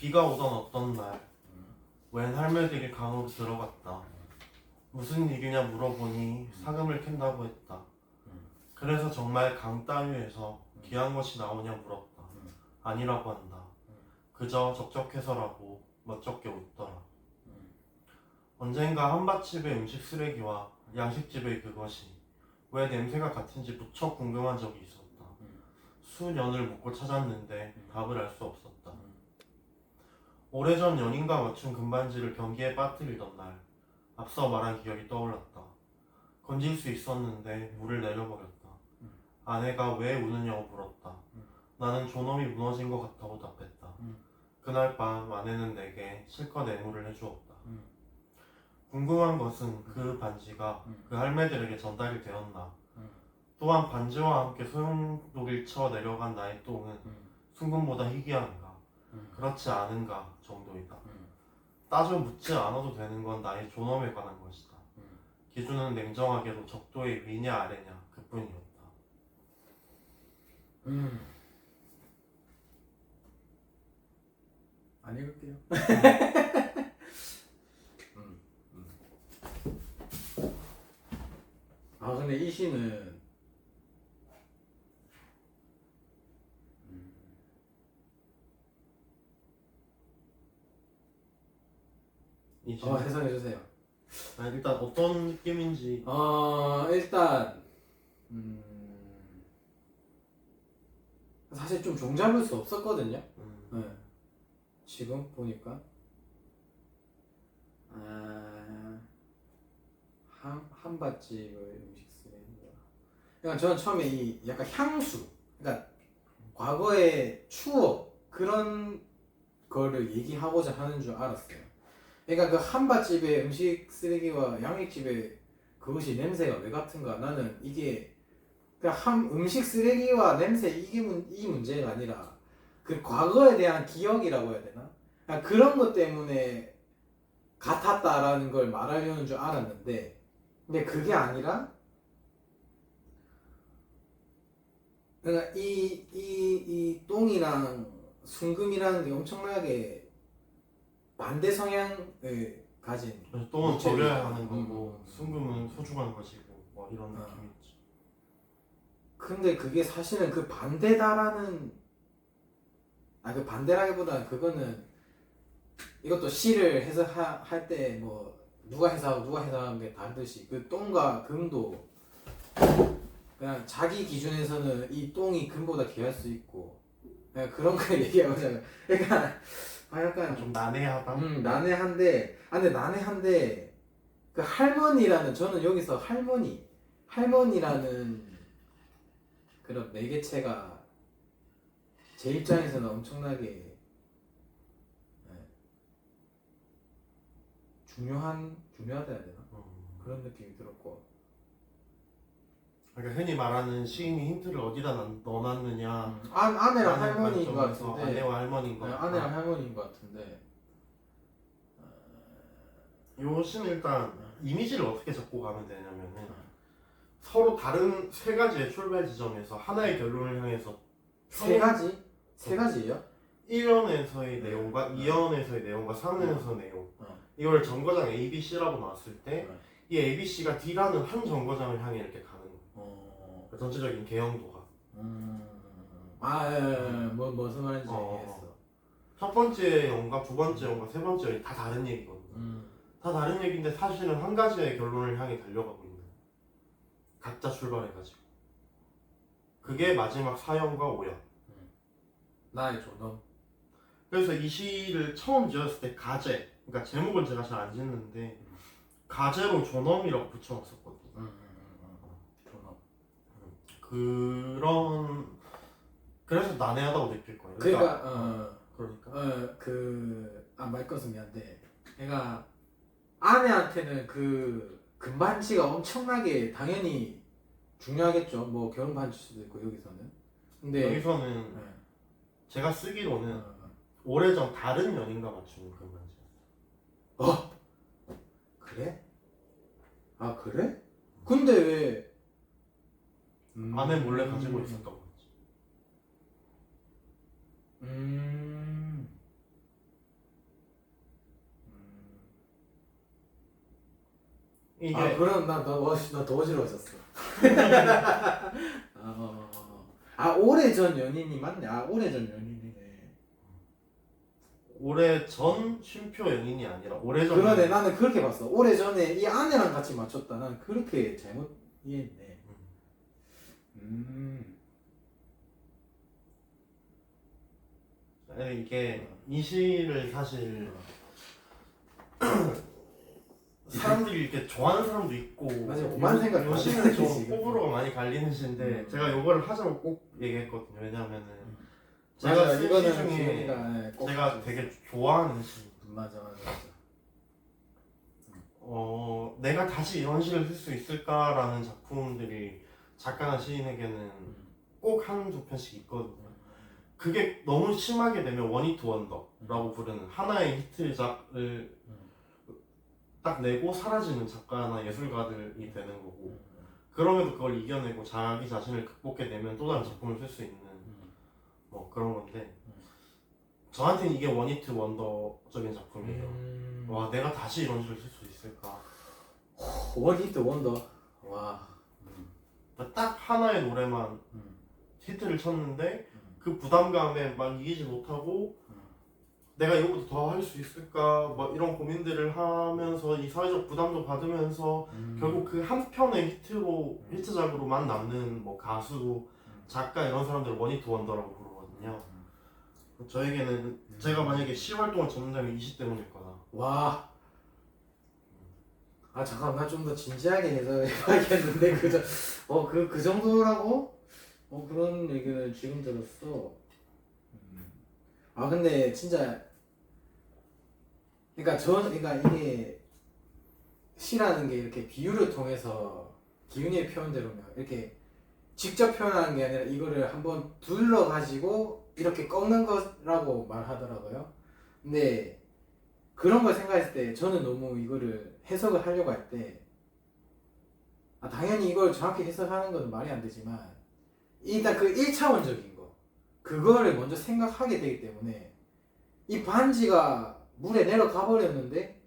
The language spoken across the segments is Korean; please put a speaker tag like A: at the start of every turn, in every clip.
A: 비가 오던 어떤 날, 웬 할매들이 강으로 들어갔다. 무슨 일이냐 물어보니 사금을 캔다고 했다. 그래서 정말 강 따위에서 귀한 것이 나오냐 물었다. 아니라고 한다. 그저 적적해서라고 멋쩍게 웃더라. 언젠가 한밭집의 음식 쓰레기와 양식집의 그것이 왜 냄새가 같은지 무척 궁금한 적이 있었다. 수년을 묻고 찾았는데 답을 알 수 없었다. 오래전 연인과 맞춘 금반지를 변기에 빠뜨리던 날, 앞서 말한 기억이 떠올랐다. 건질 수 있었는데 물을 내려버렸다. 아내가 왜 우느냐고 물었다. 나는 존엄이 무너진 것 같다고 답했다. 그날 밤 아내는 내게 실컷 애무를 해주었다. 궁금한 것은 그 반지가 그 할매들에게 전달이 되었나. 또한 반지와 함께 소용돌이를 쳐 내려간 나의 똥은 순금보다 희귀한가 그렇지 않은가 정도이다. 따져 묻지 않아도 되는 건 나의 존엄에 관한 것이다. 기준은 냉정하게도 적도의 위냐 아래냐 그뿐이었다.
B: 안 읽을게요. 아 근데 이 시는
A: 이제
B: 해석해 주세요.
A: 일단 어떤 느낌인지
B: 일단 사실 좀 종잡을 수 없었거든요. 네. 지금 보니까 한밭집의 음식 쓰레기. 그러니까 저는 처음에 이 약간 향수, 그러니까 과거의 추억 그런 거를 얘기하고자 하는 줄 알았어요. 그러니까 그 한밭집의 음식 쓰레기와 양식집의 그것이 냄새가 왜 같은가? 나는 이게 그냥 음식 쓰레기와 냄새 이 문제가 아니라 그 과거에 대한 기억이라고 해야 되나? 그러니까 그런 것 때문에 같았다라는 걸 말하려는 줄 알았는데, 근데 그게 아니라 그러니까 이 똥이랑 순금이라는 게 엄청나게 반대 성향을 가진.
A: 그래서 똥은 버려야 하는 거고 순금은 소중한 것이고 뭐 이런 느낌이지.
B: 근데 그게 사실은 그 반대다라는 그 반대라기보다는 그거는 이것도 시를 해석할 때 뭐 누가 해석하고 누가 해석하는 게 다르듯이 그 똥과 금도 그냥 자기 기준에서는 이 똥이 금보다 귀할 수 있고 그냥 그런 거 얘기하잖아요. 그러니까 약간
A: 좀 난해하다.
B: 난해한데 근데 난해한데 그 할머니라는 저는 여기서 할머니라는 그런 매개체가 제 입장에서는 엄청나게 중요하다 해야 되나? 그런 느낌이 들었고.
A: 그러니까 흔히 말하는 시인이 힌트를 어디다 넣어놨느냐.
B: 아내랑 할머니인 것 같은데.
A: 아내와 할머니인 것 같아.
B: 아내랑 할머니인 것 같은데.
A: 요 시는 일단 이미지를 어떻게 잡고 가면 되냐면은 서로 다른 세 가지의 출발 지점에서 하나의 결론을 향해서
B: 세 가지? 세 가지예요?
A: 1연에서의 내용과 2연에서의 내용과 3연에서의 내용 이걸 정거장 A, B, C라고 나왔을 때 이 A, B, C가 D라는 한 정거장을 향해 이렇게 가는 거예요. 전체적인 개형도가
B: 무슨 말인지 이해했어.
A: 첫 번째 영과 두 번째 영과 세 번째 영이 다 다른 얘기거든요. 다 다른 얘기인데 사실은 한 가지의 결론을 향해 달려가고 있는 거예요. 각자 출발해가지고 그게 마지막 4연과 5연.
B: 나의 존엄.
A: 그래서 이 시를 처음 지었을 때 가제, 그러니까 제목은 제가 잘 안 짓는데 가제로 존엄이라고 붙여놨었거든요.
B: 존엄.
A: 그래서 난해하다고 느낄 거예요.
B: 그러니까 말 끊어서 미안한데 내가 아내한테는 그 금반지가 엄청나게 당연히 중요하겠죠. 뭐 결혼 반지일 수도 있고 여기서는. 근데
A: 여기서는 제가 쓰기로는 오래전 다른 연인과 맞추는 그런 반지였어요.
B: 그래? 그래? 근데 왜
A: 아내 몰래 가지고 있었던 거지. 이게
B: 아 그럼 나더 어지러워졌어. 오래전 연인이 맞네. 오래전 연인이네.
A: 오래전 쉼표 연인이 아니라 오래전
B: 그러네. 나는 그렇게 봤어. 오래전에 이 아내랑 같이 맞췄다. 나는 그렇게 잘못 이해했네.
A: 아니, 이게 이 시를 사실 사람들이 이렇게 좋아하는 사람도 있고
B: 맞아, 오만 생각
A: 요 시는 좀
B: 지금.
A: 호불호가 많이 갈리는 시인데 제가 요거를 하자고 꼭 얘기했거든요. 왜냐면은 제가
B: 맞아,
A: 쓴 시
B: 이거는
A: 중에
B: 기훈이가 꼭
A: 제가
B: 가져왔어.
A: 되게 좋아하는 시.
B: 맞아.
A: 내가 다시 이런 시를 쓸 수 있을까라는 작품들이 작가나 시인에게는 꼭 한두 편씩 있거든요. 그게 너무 심하게 되면 원히트 원더라고 부르는 하나의 히트작을 딱 내고 사라지는 작가나 예술가들이 되는 거고, 그럼에도 그걸 이겨내고 자기 자신을 극복해내면 또 다른 작품을 쓸 수 있는 뭐 그런 건데, 저한테는 이게 원히트 원더적인 작품이에요. 와, 내가 다시 이런 시를 쓸 수 있을까?
B: 원히트 원더. 와.
A: 딱 하나의 노래만 히트를 쳤는데 그 부담감에 막 이기지 못하고 내가 이거보다 더 할 수 있을까 막 이런 고민들을 하면서 이 사회적 부담도 받으면서 결국 그 한 편의 히트작으로만 남는 뭐 가수, 작가 이런 사람들을 원히트 원더라고 부르거든요. 저에게는 제가 만약에 시 활동을 접는다면 이 시 때문일 거다.
B: 와. 잠깐 나 좀 더 진지하게 해석해봐야겠는데 그 정도라고? 그런 얘기를 지금 들었어. 근데 진짜 그러니까 이게 시라는 게 이렇게 비유를 통해서 기훈이의 표현대로면 이렇게 직접 표현하는 게 아니라 이거를 한번 둘러 가지고 이렇게 꺾는 거라고 말하더라고요. 근데 그런 걸 생각했을 때 저는 너무 이거를 해석을 하려고 할 때 당연히 이걸 정확히 해석하는 건 말이 안 되지만 일단 그 1차원적인 거 그거를 먼저 생각하게 되기 때문에 이 반지가 물에 내려가 버렸는데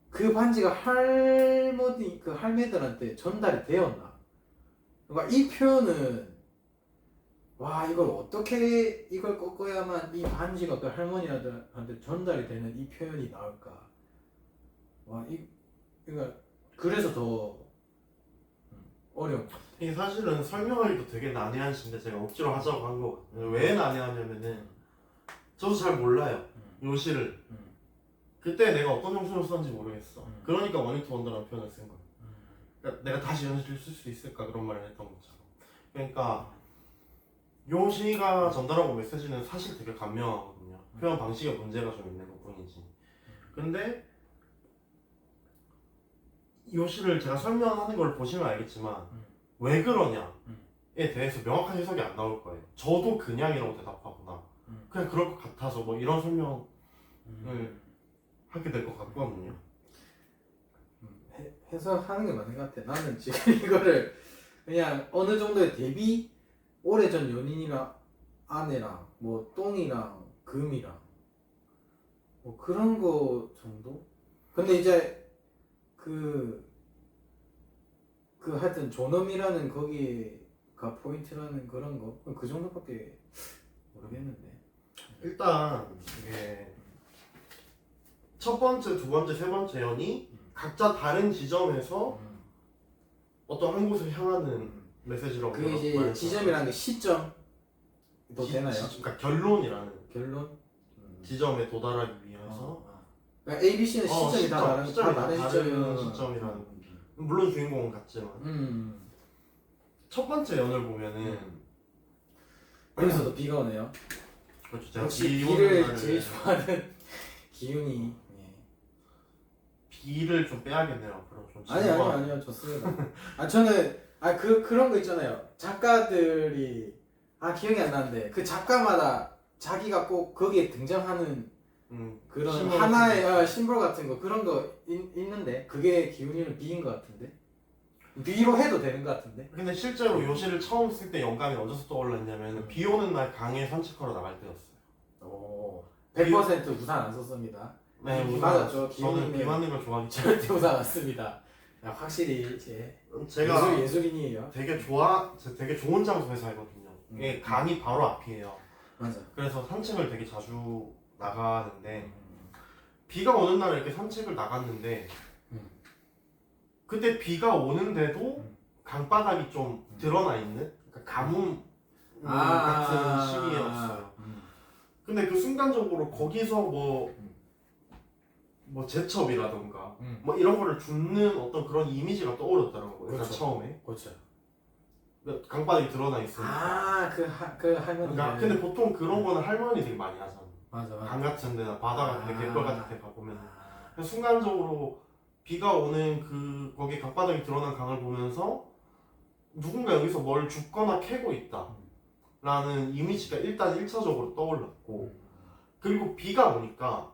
B: 그 반지가 할매들한테 전달이 되었나? 그러니까 이 표현은 와 이걸 어떻게 이걸 꺾어야만 이 반지가 그 할머니한테 전달이 되는 이 표현이 나올까? 그러니까 그래서 더 어려운 것 같아.
A: 이게 사실은 설명하기도 되게 난해한 시인데 제가 억지로 하자고 한 거거든요. 왜 난해하냐면은 저도 잘 몰라요. 요 시를. 그때 내가 어떤 정신으로 썼는지 모르겠어. 그러니까 원히트 원더라는 표현을 쓴 거야. 그러니까 내가 다시 이런 시를 쓸 수 있을까 그런 말을 했던 것처럼. 그러니까 요 시가 전달하고 메시지는 사실 되게 간명하거든요. 표현 방식에 문제가 좀 있는 것 뿐이지. 근데 요 시를 제가 설명하는 걸 보시면 알겠지만 왜 그러냐에 대해서 명확한 해석이 안 나올 거예요. 저도 그냥이라고 대답하거나 그냥 그럴 것 같아서 뭐 이런 설명을 하게 될 것 같거든요.
B: 해석하는 게 맞는 것 같아. 나는 지금 이거를 그냥 어느 정도의 대비 오래전 연인이랑 아내랑 뭐 똥이랑 금이랑 뭐 그런 거 정도? 근데 이제 하여튼 존엄이라는 거기가 포인트라는 그런 거 그 정도밖에 모르겠는데
A: 일단 이게 첫 번째, 두 번째, 세 번째 연이 각자 다른 지점에서 어떤 한 곳을 향하는 메시지라고
B: 그게 이제 지점이라는 게 시점도 되나요?
A: 그러니까 결론이라는
B: 결론?
A: 지점에 도달하기 위해서
B: 그러니까 A, B, C는 시점이 다 다른
A: 시점이라는 물론 주인공은 같지만 첫 번째 연을 보면은
B: 여기서도 비가 오네요.
A: 그렇죠. 제가
B: 역시
A: 비 오는
B: 비를
A: 날을
B: 제일 좋아하는 기훈이.
A: 비를 좀 빼야겠네요. 앞으로 좀
B: 아니요 좋습니다. 저는 그런 거 있잖아요. 작가들이 기억이 안 나는데 그 작가마다 자기가 꼭 거기에 등장하는 그런
A: 심볼
B: 하나의 심볼 같은 거 그런 거 있는데 그게 기훈이는 비인 것 같은데 비로 해도 되는 것 같은데.
A: 근데 실제로 요시를 처음 쓸 때 영감이 어디서 떠올랐냐면 비 오는 날 강에 산책하러 나갈 때였어요.
B: 오, 100% 우산 안 썼습니다.
A: 네,
B: 비 맞았죠.
A: 저는 비
B: 기훈이는
A: 맞는 걸 좋아하기 때문에
B: 절대 우산 안 씁니다. 야, 확실히 이제
A: 제가
B: 예술인이에요.
A: 되게 좋은 장소에 살거든요. 이게 강이 바로 앞이에요.
B: 맞아.
A: 그래서 산책을 되게 자주 나가는데 비가 오는 날에 이렇게 산책을 나갔는데 근데 비가 오는데도 강바닥이 좀 드러나 있는 그러니까 가뭄 같은 시기였어요. 근데 그 순간적으로 거기서 뭐 제첩이라던가 뭐 이런 거를 줍는 어떤 그런 이미지가 떠오르더라고요. 일단
B: 그렇죠.
A: 처음에
B: 그렇죠.
A: 강바닥이 드러나 있으니까.
B: 그 할머니.
A: 그러니까 근데 보통 그런 거는 할머니들이 많이 하잖아.
B: 맞아.
A: 강 같은 데나 바다 같은 데 갯벌 같은 데 가보면
B: 아,
A: 순간적으로 비가 오는 거기 강바닥이 드러난 강을 보면서 누군가 여기서 뭘 줍거나 캐고 있다 라는 이미지가 일단 1차적으로 떠올랐고 그리고 비가 오니까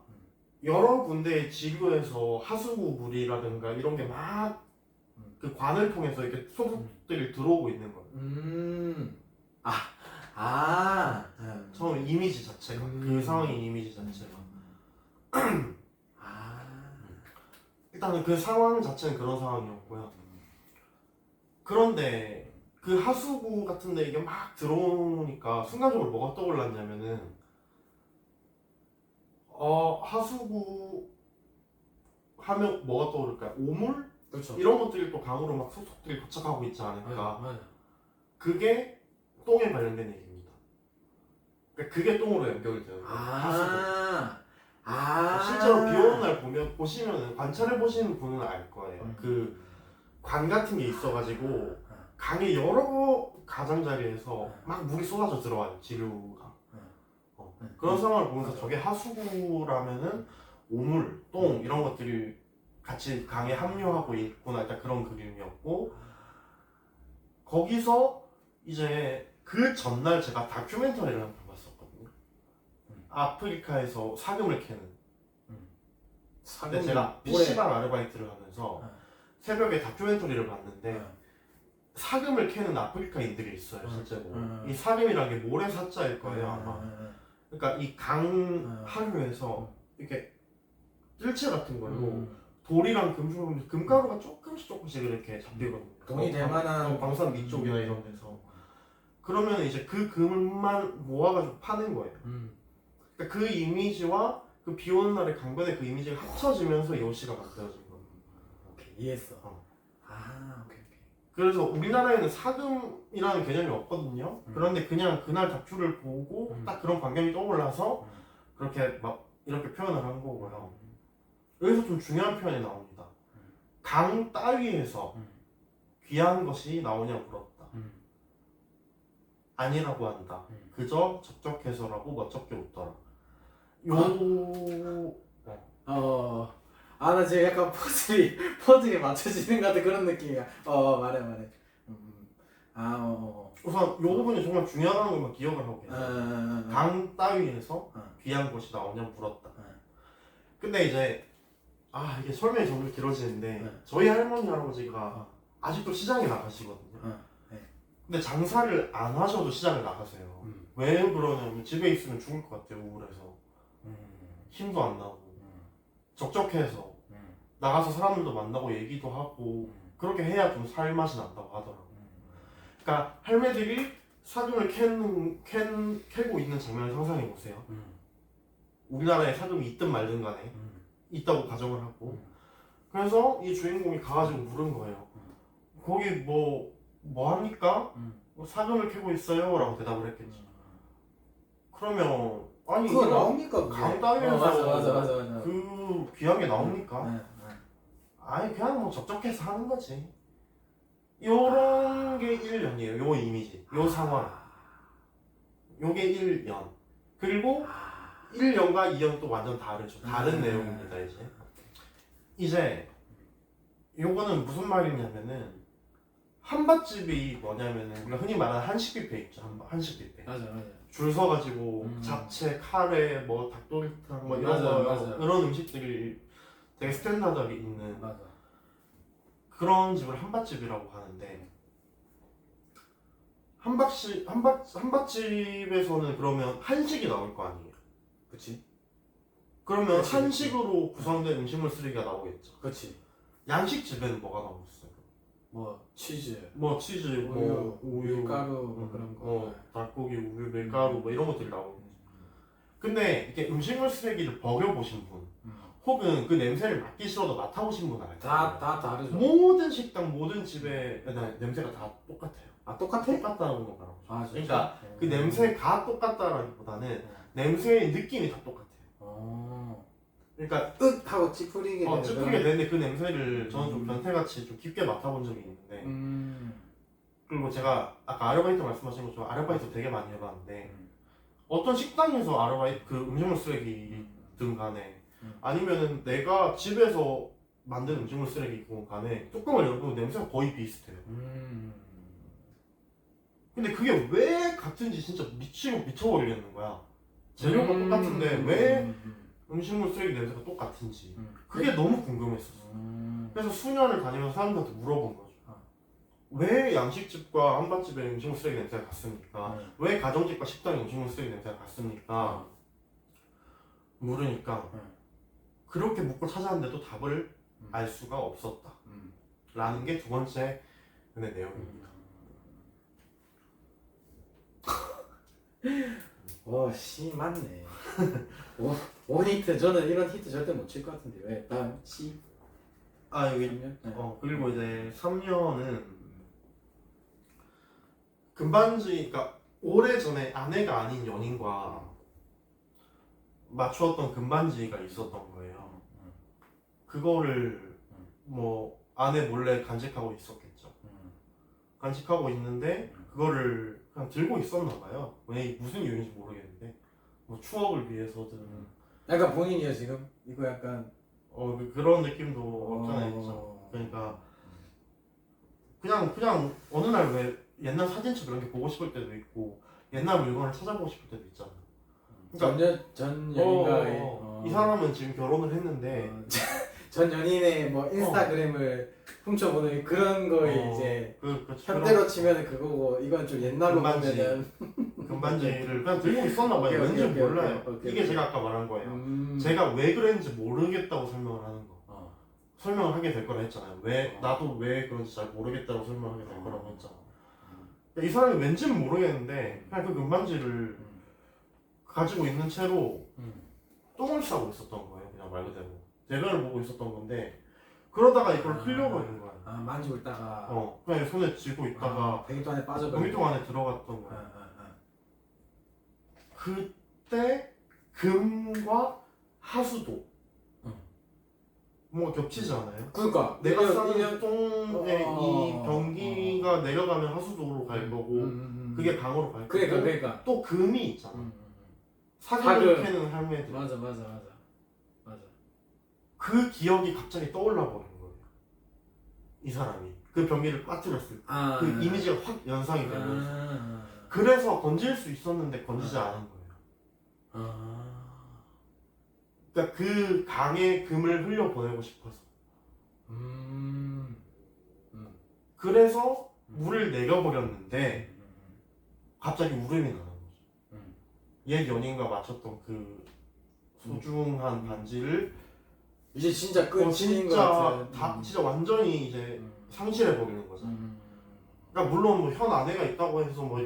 A: 여러 군데의 지구에서 하수구 물이라든가 이런 게 막 그 관을 통해서 이렇게 소속들이 들어오고 있는 거예요. 처음에 이미지 자체가 그 상황의 이미지 자체가 일단은 그 상황 자체는 그런 상황이었고요. 그런데 그 하수구 같은 데 이게 막 들어오니까 순간적으로 뭐가 떠올랐냐면은 하수구 하면 뭐가 떠오를까요? 오물?
B: 그렇죠.
A: 이런 것들이 또 강으로 막 소속들이 도착하고 있지 않을까.
B: 맞아.
A: 그게 똥에 관련된 얘기입니다. 그러니까 그게 똥으로 연결이 되는 거예요. 하수구. 실제로 비 오는 날 보시면은 관찰해 보시는 분은 알 거예요. 그 관 같은 게 있어가지고 강의 여러 가장자리에서 막 물이 쏟아져 들어와요. 지류가. 그런 상황을 보면서 저게 하수구라면은 오물, 똥 이런 것들이 같이 강에 합류하고 있구나. 일단 그런 그림이었고 거기서 이제 그 전날 제가 다큐멘터리를 한 편 봤었거든요. 아프리카에서 사금을 캐는. 근데 제가 PC방 아르바이트를 하면서 새벽에 다큐멘터리를 봤는데 사금을 캐는 아프리카인들이 있어요. 실제로. 이 사금이라는 게 모래사자일 거예요 아마. 그러니까 이 강 하류에서 이렇게 뜰채 같은 걸로 돌이랑 금가루가 조금씩 이렇게 잡히거든요.
B: 돈이 될 만한
A: 광산 위쪽이나 이런 데서. 그러면 이제 그 금만 모아가지고 파는 거예요. 그러니까 그 이미지와 그 비 오는 날의 강변의 그 이미지가 합쳐지면서 요시가 만들어진 거예요.
B: 오케이, 이해했어. 오케이.
A: 그래서 우리나라에는 사금이라는 개념이 없거든요. 그런데 그냥 그날 다큐를 보고 딱 그런 광경이 떠올라서 그렇게 막 이렇게 표현을 한 거고요. 여기서 좀 중요한 표현이 나옵니다. 강 따위에서 귀한 것이 나오냐 물었다. 아니라고 한다. 그저 적적해서라고 멋쩍게 웃더라.
B: 나 지금 약간 퍼즐이 맞춰지는 것 같은 그런 느낌이야. 말해.
A: 우선 요 부분이 정말 중요하다는 것만 기억을 하고 계세요. 강 따위에서 귀한 것이 나오냐 물었다. 근데 이제 이게 설명이 점점 길어지는데 저희 할머니 할아버지가 아직도 시장에 나가시거든요. 근데 장사를 안 하셔도 시장에 나가세요. 왜 그러냐면 집에 있으면 죽을 것 같아요. 우울해서 힘도 안 나고 적적해서 나가서 사람들도 만나고 얘기도 하고 그렇게 해야 좀 살맛이 난다고 하더라고요. 그러니까 할매들이 사금을 캐고 있는 장면을 상상해 보세요. 우리나라에 사금이 있든 말든 간에 있다고 가정을 하고 그래서 이 주인공이 가가지고 물은 거예요. 거기 뭐 합니까? 사금을 캐고 있어요 라고 대답을 했겠죠. 그러면 아니
B: 그거 나옵니까?
A: 강 따위에서
B: 맞아.
A: 그 귀한 게 나옵니까? 아니 그냥 뭐 적적해서 하는 거지. 요런 게 1년이에요. 요 이미지, 요 상황. 요게 1년. 그리고 1년과 2년 또 완전 다르죠. 다른 내용입니다. 이제 요거는 무슨 말이냐면은 한밭집이 뭐냐면은 우리가 흔히 말하는 한식 뷔페 있죠. 한식 뷔페.
B: 맞아.
A: 줄 서가지고 잡채, 카레, 뭐 닭도리탕 뭐 이런
B: 맞아.
A: 이런 음식들이 되게 스탠다드하게 있는
B: 맞아.
A: 그런 집을 한밭집이라고 하는데 한밭집에서는 그러면 한식이 나올 거 아니에요.
B: 그치.
A: 그러면
B: 그치.
A: 한식으로 구성된 음식물 쓰레기가 나오겠죠.
B: 그치.
A: 양식집에는 뭐가 나오겠어요?
B: 뭐 치즈,
A: 뭐 치즈, 뭐 우유,
B: 밀가루 뭐 그런 거.
A: 닭고기, 우유, 밀가루 뭐 이런 것들이 나오고. 근데 이렇게 음식물 쓰레기를 버려보신 분, 혹은 그 냄새를 맡기 싫어도 맡아보신 분 알죠?
B: 다 다르죠.
A: 모든 식당, 모든 집에 냄새가 다 똑같아요.
B: 아 똑같아?
A: 똑같다고 말하고 싶어요.
B: 아 진짜?
A: 그러니까 그 냄새가 똑같다라기보다는 냄새의 느낌이 다 똑같아요. 그러니까
B: 으 하고 찌푸리게
A: 찌푸리게 되는데 그 냄새를 저는 좀 변태같이 좀 깊게 맡아본 적이 있는데 그리고 제가 아까 아르바이트 말씀하신 것처럼 아르바이트 되게 많이 해봤는데 어떤 식당에서 아르바이트 그 음식물 쓰레기든 간에 아니면은 내가 집에서 만든 음식물 쓰레기든 간에 뚜껑을 열고 냄새가 거의 비슷해요. 근데 그게 왜 같은지 진짜 미쳐버리겠는 거야. 재료가 똑같은데 왜 음식물 쓰레기 냄새가 똑같은지 그게 너무 궁금했었어. 그래서 수년을 다니면서 사람들한테 물어본 거죠. 왜 양식집과 한밭집의 음식물 쓰레기 냄새가 같습니까? 왜 가정집과 식당의 음식물 쓰레기 냄새가 같습니까? 물으니까 그렇게 묻고 찾아왔는데도 답을 알 수가 없었다 라는 게 두 번째 근의 내용입니다.
B: 씨 맞네. 원 히트 저는 이런 히트 절대 못 칠 것 같은데 왜? 다음 C.
A: 여기
B: 3년?
A: 그리고 이제 3년은 금반지, 그러니까 오래전에 아내가 아닌 연인과 맞추었던 금반지가 있었던 거예요. 그거를 뭐 아내 몰래 간직하고 있었겠죠. 간직하고 있는데 그거를 그냥 들고 있었나 봐요. 왜 무슨 이유인지 모르겠는데 뭐 추억을 위해서든
B: 약간 본인이요 지금? 이거 약간
A: 그런 느낌도 없잖아요. 있죠. 그러니까 그냥 어느 날 왜 옛날 사진첩 이런 게 보고 싶을 때도 있고 옛날 물건을 찾아보고 싶을 때도 있잖아. 그러니까
B: 전 연인과의
A: 이 사람은 지금 결혼을 했는데
B: 전 연인의 뭐 인스타그램을 훔쳐보는 그런 거에 이제 현대로 치면은 그거고 이건 좀 옛날로
A: 금반지.
B: 보면은
A: 금반지를 그냥 들고 있었나 봐요. 왠지 몰라요. 이게 제가 아까 말한 거예요. 제가 왜 그랬는지 모르겠다고 설명을 하는 거. 설명을 하게 될 거라 했잖아요. 나도 왜 그런지 잘 모르겠다고 설명하게 될 거라고 했잖아. 이 사람이 왠지는 모르겠는데 그냥 그 금반지를 가지고 있는 채로 똥을 싸고 있었던 거예요. 그냥 말 그대로 대변을 보고 있었던 건데 그러다가 이걸 흘려버리는 거예요.
B: 만지고 있다가
A: 그냥 손에 쥐고 있다가
B: 배기통 안에 빠져버리고
A: 배기통 안에 들어갔던 거예요. 그때 금과 하수도 뭔가 겹치지 않아요?
B: 그러니까
A: 내가 싸는 똥의 이 변기가 내려가면 하수도로 갈 거고 그게 강으로 갈 거고
B: 그러니까
A: 또 금이 있잖아.
B: 사금.
A: 사금을 캐는 할매들.
B: 맞아.
A: 그 기억이 갑자기 떠올라 버린 거예요. 이 사람이 그 변기를 빠뜨렸을 때 그 이미지가 확 연상이 되면서 그래서 건질 수 있었는데 건지지 않은 거예요. 그러니까 그 강에 금을 흘려보내고 싶어서 그래서 물을 내려버렸는데 갑자기 울음이 나는 거죠. 옛 연인과 맞췄던 그 소중한 반지를
B: 이제 진짜 끝인 것 같은.
A: 진짜 완전히 이제 상실해버리는 거죠. 그러니까 물론 뭐 현 아내가 있다고 해서 뭐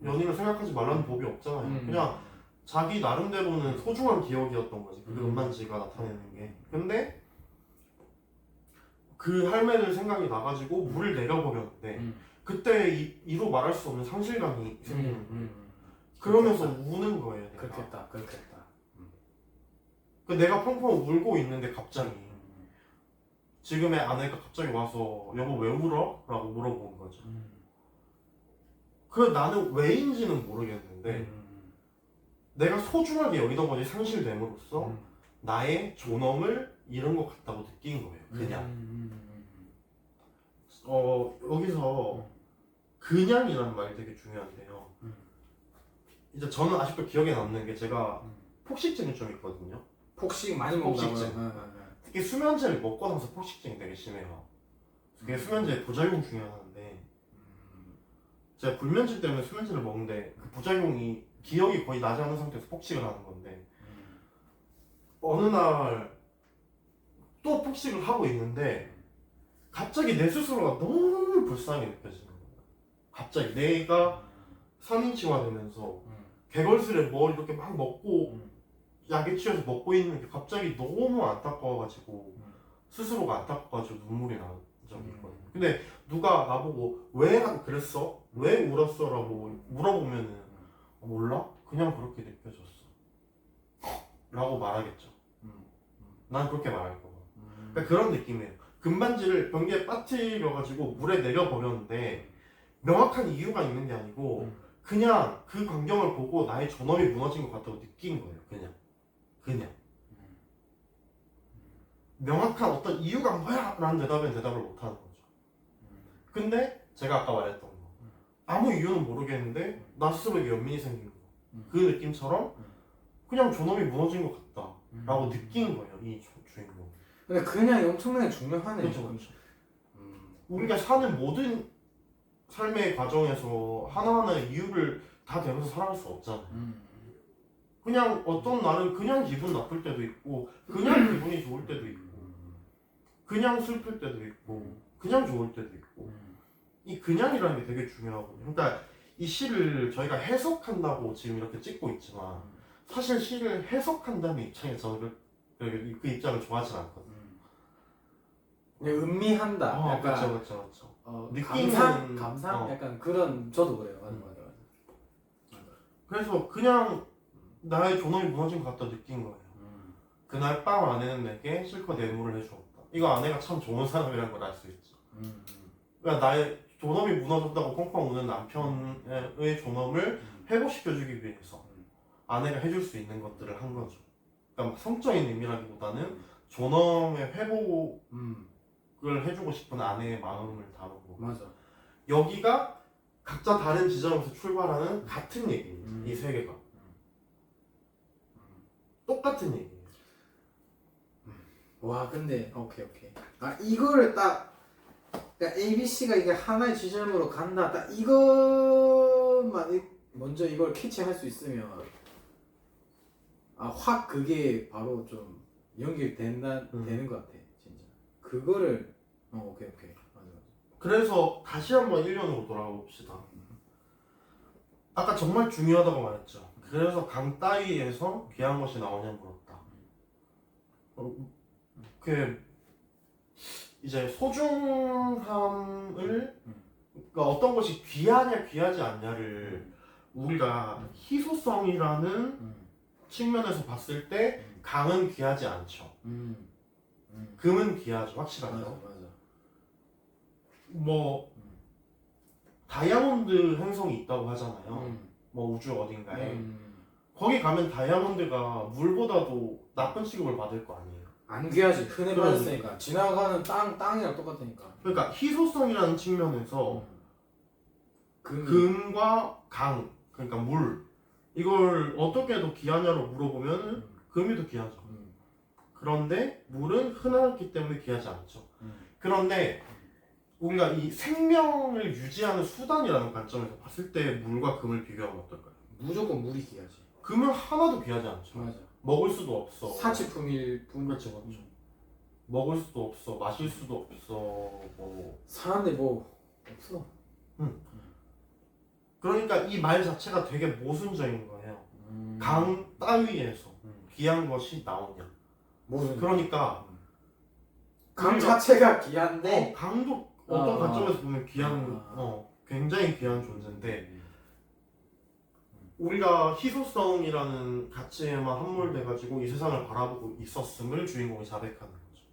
A: 연인을 생각하지 말라는 법이 없잖아요. 그냥 자기 나름대로는 소중한 기억이었던 거지. 그 금반지가 나타내는 게. 근데 그 할매를 생각이 나가지고 물을 내려버렸는데 그때 이로 말할 수 없는 상실감이 생기는 거예요. 그러면서 우는 거예요. 내가.
B: 그렇겠다.
A: 내가 펑펑 울고 있는데 갑자기 지금의 아내가 갑자기 와서 여보 왜 울어? 라고 물어본 거죠. 나는 왜인지는 모르겠는데 내가 소중하게 여기던 것이 상실됨으로써 나의 존엄을 잃은 것 같다고 느낀 거예요. 그냥 여기서 그냥이라는 말이 되게 중요한데요. 이제 저는 아직도 기억에 남는 게 제가 폭식증이 좀 있거든요.
B: 폭식 많이 먹나고요?
A: 특히 수면제를 먹고 나서 폭식증이 되게 심해요. 그게 수면제의 부작용 중에 하나인데 제가 불면증 때문에 수면제를 먹는데 그 부작용이 기억이 거의 나지 않은 상태에서 폭식을 하는 건데 어느 날 또 폭식을 하고 있는데 갑자기 내 스스로가 너무 불쌍하게 느껴지는 거야. 갑자기 내가 3인칭화 되면서 개걸스레 뭘 이렇게 막 먹고 약에 취해서 먹고 있는 게 갑자기 너무 안타까워가지고 스스로가 안타까워가지고 눈물이 난 적이 있거든요. 근데 누가 나보고 왜 그랬어? 왜 울었어? 라고 물어보면은 몰라? 그냥 그렇게 느껴졌어 라고 말하겠죠. 난 그렇게 말할 거고. 그러니까 그런 느낌이에요. 금반지를 변기에 빠뜨려가지고 물에 내려버렸는데 명확한 이유가 있는 게 아니고 그냥 그 광경을 보고 나의 존엄이 무너진 것 같다고 느낀 거예요. 그냥 명확한 어떤 이유가 뭐야? 라는 대답을 못하는 거죠. 근데 제가 아까 말했던 거 아무 이유는 모르겠는데 나 스스로에게 연민이 생긴 거 그 느낌처럼 그냥 존엄이 무너진 것 같다 라고 느낀 거예요. 이 주인공.
B: 근데 그냥 엄청나게 중요하네.
A: 그렇죠. 우리가 사는 모든 삶의 과정에서 하나하나의 이유를 다 대면서 살아갈 수 없잖아요. 그냥 어떤 날은 그냥 기분 나쁠 때도 있고 그냥 기분이 좋을 때도 있고 그냥 슬플 때도 있고 그냥 좋을 때도 있고 이 그냥이라는 게 되게 중요하거든요. 그러니까 이 시를 저희가 해석한다고 지금 이렇게 찍고 있지만 사실 시를 해석한다는 입장에서 그 입장을 좋아하진 않거든요.
B: 그냥 음미한다. 약간
A: 그렇죠.
B: 느끼는
A: 느끼는
B: 감상 약간 그런 저도 그래요. 맞아.
A: 그래서 그냥 나의 존엄이 무너진 것 같다 느낀 거예요. 그날 밤 아내는 내게 실컷 예물을 해주었다. 이거 아내가 참 좋은 사람이라는 걸 알 수 있죠. 그러니까 나의 존엄이 무너졌다고 펑펑 우는 남편의 존엄을 회복시켜주기 위해서 아내가 해줄 수 있는 것들을 한 거죠. 그러니까 성적인 의미라기보다는 존엄의 회복을 해주고 싶은 아내의 마음을 다룬 거고.
B: 맞아.
A: 여기가 각자 다른 지점에서 출발하는 같은 얘기입니다. 이 세 개가 똑같은 얘기예요.
B: 와 근데 오케이. 아 이거를 딱 그러니까 ABC가 이게 하나의 지점으로 간다. 딱 이것만 먼저 이걸 캐치할 수 있으면 확 그게 바로 좀 되는 것 같아 진짜. 그거를 오케이 맞아.
A: 그래서 다시 한번 1년으로 돌아가 봅시다. 아까 정말 중요하다고 말했죠. 그래서 강 따위에서 귀한 것이 나오냐 물었다. 그 이제 소중함을 그러니까 어떤 것이 귀하냐 귀하지 않냐를 우리가 희소성이라는 측면에서 봤을 때 강은 귀하지 않죠. 금은 귀하죠. 확실하죠.
B: 맞아.
A: 뭐 다이아몬드 행성이 있다고 하잖아요. 뭐 우주 어딘가에 거기 가면 다이아몬드가 물보다도 나쁜 취급을 받을 거 아니에요.
B: 안 귀하지. 흔해 받았으니까 지나가는 땅이랑 똑같으니까.
A: 그러니까 희소성이라는 측면에서 금과 강 그러니까 물 이걸 어떻게 더 귀하냐로 물어보면 금이 더 귀하죠. 그런데 물은 흔하기 때문에 귀하지 않죠. 그런데 우리가 이 생명을 유지하는 수단이라는 관점에서 봤을 때 물과 금을 비교하면 어떨까요?
B: 무조건 물이 귀하지.
A: 금은 하나도 귀하지 않죠.
B: 맞아.
A: 먹을 수도 없어.
B: 사치품일 뿐.
A: 그렇죠. 먹을 수도 없어. 마실 수도 없어. 뭐
B: 사는데 뭐 없어.
A: 그러니까 이 말 자체가 되게 모순적인 거예요. 강 따위에서 귀한 것이 나오냐.
B: 모순.
A: 그러니까
B: 강 자체가 귀한데
A: 강도 어떤 관점에서 보면 귀한 굉장히 귀한 존재인데 우리가 희소성이라는 가치에만 함몰돼가지고 이 세상을 바라보고 있었음을 주인공이 자백하는 거죠.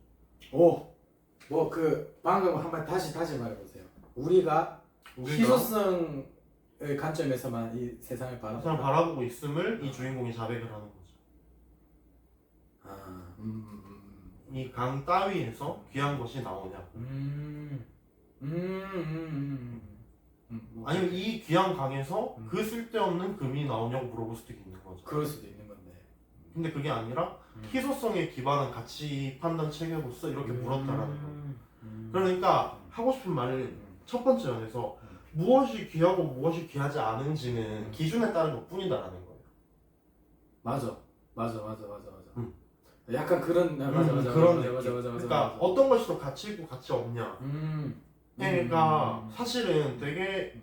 B: 뭐 그 방금 한번 다시 말해보세요. 우리가 희소성의 관점에서만 이 세상을
A: 바라보고 있음을 이 주인공이 자백을 하는 거죠. 이 강 따위에서 귀한 것이 나오냐. 아니면 이 귀한 강에서 그 쓸데없는 금이 나오냐고 물어볼 수도 있는 거죠.
B: 그럴 수도 있는 건데.
A: 근데 그게 아니라 희소성에 기반한 가치 판단 체계로서 이렇게 물었다라는 거예요. 그러니까 하고 싶은 말은 첫 번째 면에서 무엇이 귀하고 무엇이 귀하지 않은지는 기준에 따른 것 뿐이다라는 거예요.
B: 맞아. 약간 그런 맞아
A: 그런
B: 맞아
A: 느낌.
B: 맞아
A: 그러니까
B: 맞아.
A: 어떤 것이 더 가치 있고 가치 없냐. 그러니까 사실은 되게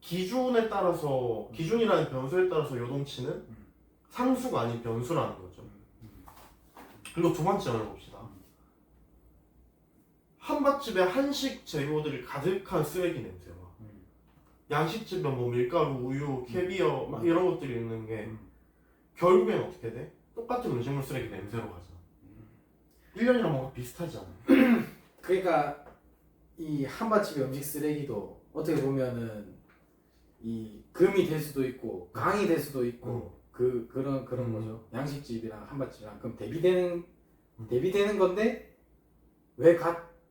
A: 기준에 따라서 기준이라는 변수에 따라서 요동치는 상수가 아닌 변수라는 거죠. 그리고 두 번째 를 봅시다. 한밭집에 한식 재료들이 가득한 쓰레기 냄새와 양식집에 뭐 밀가루, 우유, 캐비어 막 이런 것들이 있는 게 결국엔 어떻게 돼? 똑같은 음식물 쓰레기 냄새로 가잖아. 1년이랑 뭔가 비슷하지 않아?
B: 그러니까 이 한밭집의 음식 쓰레기도 어떻게 보면은 이 금이 될 수도 있고 강이 될 수도 있고 그런 거죠. 양식집이랑 한밭집이랑 그럼 대비되는 건데 왜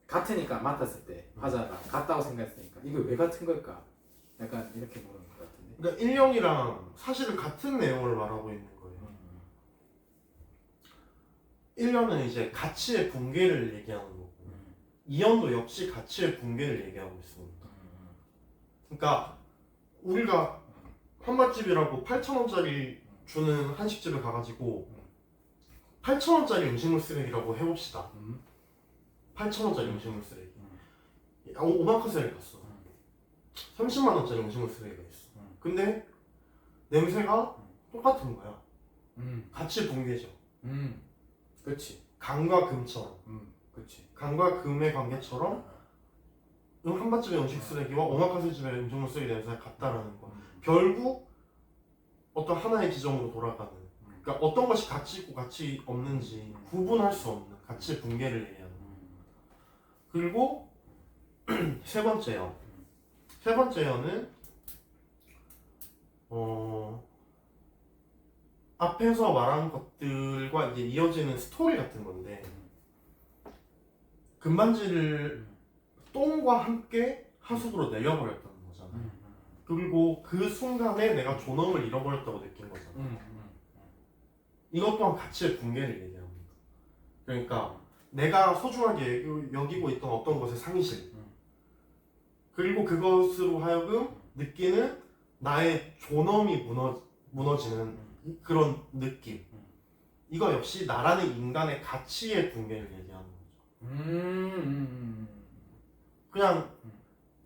B: 같으니까 맡았을 때 화자가 같다고 생각했으니까 이거 왜 같은 걸까? 약간 이렇게 보는 것 같은데.
A: 그러니까 1년이랑 사실은 같은 내용을 말하고 있는 거예요. 1년은 이제 가치의 붕괴를 얘기하는 거고 2년도 역시 가치의 붕괴를 얘기하고 있습니다. 그러니까 우리가 한맛집이라고 8,000원짜리 주는 한식집에 가가지고 8,000원짜리 음식물 쓰레기라고 해봅시다. 8,000원짜리 음식물 쓰레기. 오마카세를 갔어. 30만원짜리 음식물 쓰레기가 있어. 근데 냄새가 똑같은 거야. 가치 붕괴죠.
B: 그렇지.
A: 강과 금처럼.
B: 그렇지.
A: 강과 금의 관계처럼 한밭집의 음식 쓰레기와 오마카세 집의 음식물 쓰레기 냄새가 같다라는 거. 결국 어떤 하나의 지점으로 돌아가는. 그러니까 어떤 것이 가치 있고 가치 없는지 구분할 수 없는 가치의 붕괴를 얘기하는 거. 그리고 세 번째요. 세 번째요는 앞에서 말한 것들과 이제 이어지는 스토리 같은 건데 금반지를 똥과 함께 하수구로 내려버렸다는 거잖아요. 그리고 그 순간에 내가 존엄을 잃어버렸다고 느낀 거잖아요. 이것 또한 가치의 붕괴를 얘기합니다. 그러니까 내가 소중하게 여기고 있던 어떤 것의 상실 그리고 그것으로 하여금 느끼는 나의 존엄이 무너지는 그런 느낌. 이거 역시 나라는 인간의 가치의 붕괴를 얘기하는 거죠. 그냥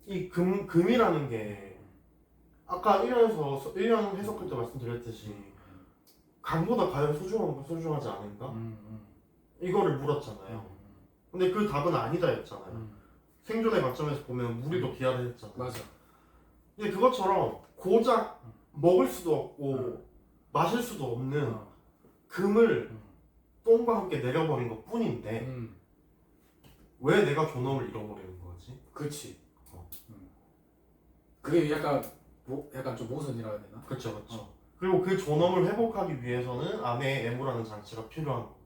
A: 이 금이라는 게 아까 1년 해석할 때 말씀드렸듯이 강보다 과연 소중한가 소중하지 않은가? 이거를 물었잖아요. 근데 그 답은 아니다 였잖아요. 생존의 관점에서 보면 물이 더 귀하다 했잖아요.
B: 맞아.
A: 근데 그것처럼 고작 먹을 수도 없고 마실 수도 없는 금을 똥과 함께 내려버린 것 뿐인데 왜 내가 존엄을 잃어버리는 거지?
B: 그렇지. 그게 약간 좀 모순이라고 해야 되나?
A: 그쵸. 그리고 그 존엄을 회복하기 위해서는 안에 애무라는 장치가 필요한 거고.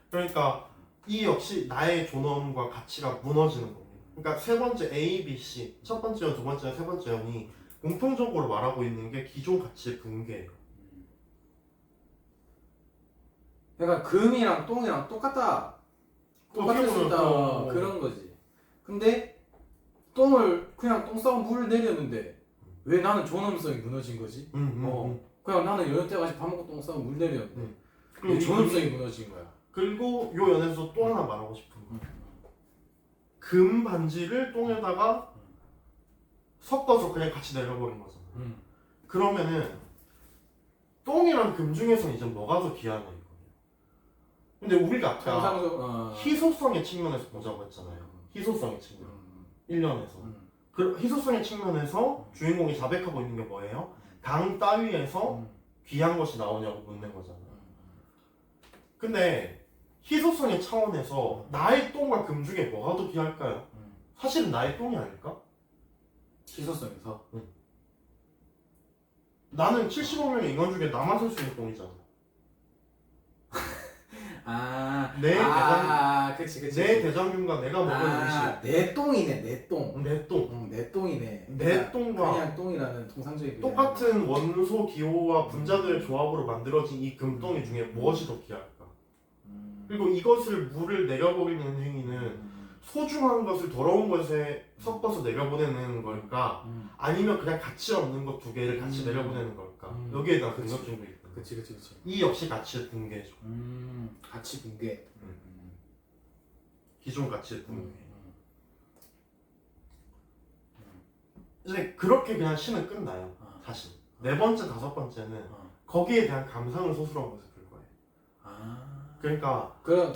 A: 그러니까 이 역시 나의 존엄과 가치가 무너지는 겁니다. 그러니까 세 번째 A, B, C, 첫 번째 연, 두 번째 연, 세 번째 연이 공통적으로 말하고 있는 게 기존 가치의 붕괴예요.
B: 약간 금이랑 똥이랑 똑같을 수 있다 그런 거지. 근데 그냥 똥 싸고 물을 내렸는데 왜 나는 존엄성이 무너진 거지? 그냥 나는 여느 때 같이 밥 먹고 똥 싸고 물 내렸는데 왜 존엄성이 무너진 거야?
A: 그리고 요 연에서 또 하나 말하고 싶은 거. 금 반지를 똥에다가 섞어서 그냥 같이 내려버린 거잖아. 그러면은 똥이랑 금 중에서 이제 뭐가 더 귀하냐 이거예요. 근데 우리가 아까 희소성의 측면에서 보자고 했잖아요. 희소성의 측면. 1년에서. 그 희소성의 측면에서 주인공이 자백하고 있는 게 뭐예요? 강 따위에서 귀한 것이 나오냐고 묻는 거잖아요. 근데 희소성의 차원에서 나의 똥과 금 중에 뭐가 더 귀할까요? 사실은 나의 똥이 아닐까?
B: 희소성에서?
A: 나는 75명의 인간 중에 나만 살 수 있는 똥이잖아.
B: 그치.
A: 내 대장균과 내가 먹은 음식.
B: 내 똥이네, 내 똥.
A: 내 똥.
B: 내 똥이네.
A: 내 똥과
B: 그냥 똥이라는 통상적인
A: 똑같은 원소 기호와 분자들의 조합으로 만들어진 이 금덩이 중에 무엇이 더 귀할까? 그리고 이것을 물을 내려버리는 행위는 소중한 것을 더러운 것에 섞어서 내려보내는 걸까? 아니면 그냥 가치 없는 것 두 개를 같이 내려보내는 걸까? 여기에 대한 근거증도 있다. 거.
B: 그치.
A: 이 역시 가치의 붕괴죠.
B: 가치 붕괴.
A: 기존 가치의 붕괴. 이제 그렇게 그냥 시는 끝나요. 사실 네 번째, 다섯 번째는 거기에 대한 감상을 스스로 보여줄 거예요. 그러니까
B: 그런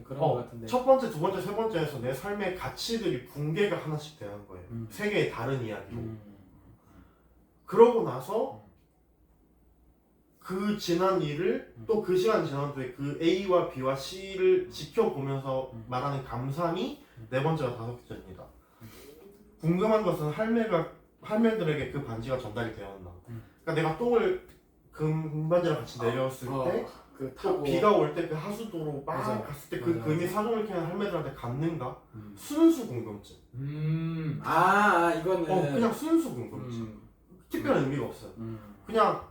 B: 것 같은데.
A: 첫 번째, 두 번째, 세 번째에서 내 삶의 가치들이 붕괴가 하나씩 되는 거예요. 세 개의 다른 이야기로. 그러고 나서 그 지난 일을 또 그 시간 지난 뒤에 그 A와 B와 C를 지켜보면서 말하는 감상이 네 번째와 다섯 번째입니다. 궁금한 것은 할매들에게 그 반지가 전달이 되었나. 그러니까 내가 똥을 금반지랑 같이 내렸을 때
B: 그
A: 또
B: 타고
A: 비가 올 때 그 하수도로 막
B: 맞아.
A: 갔을 때 그
B: 맞아,
A: 금이
B: 맞아.
A: 사정을 캐는 할매들한테 갔는가? 순수 궁금증.
B: 이거는
A: 그냥 순수 궁금증. 특별한 의미가 없어요. 그냥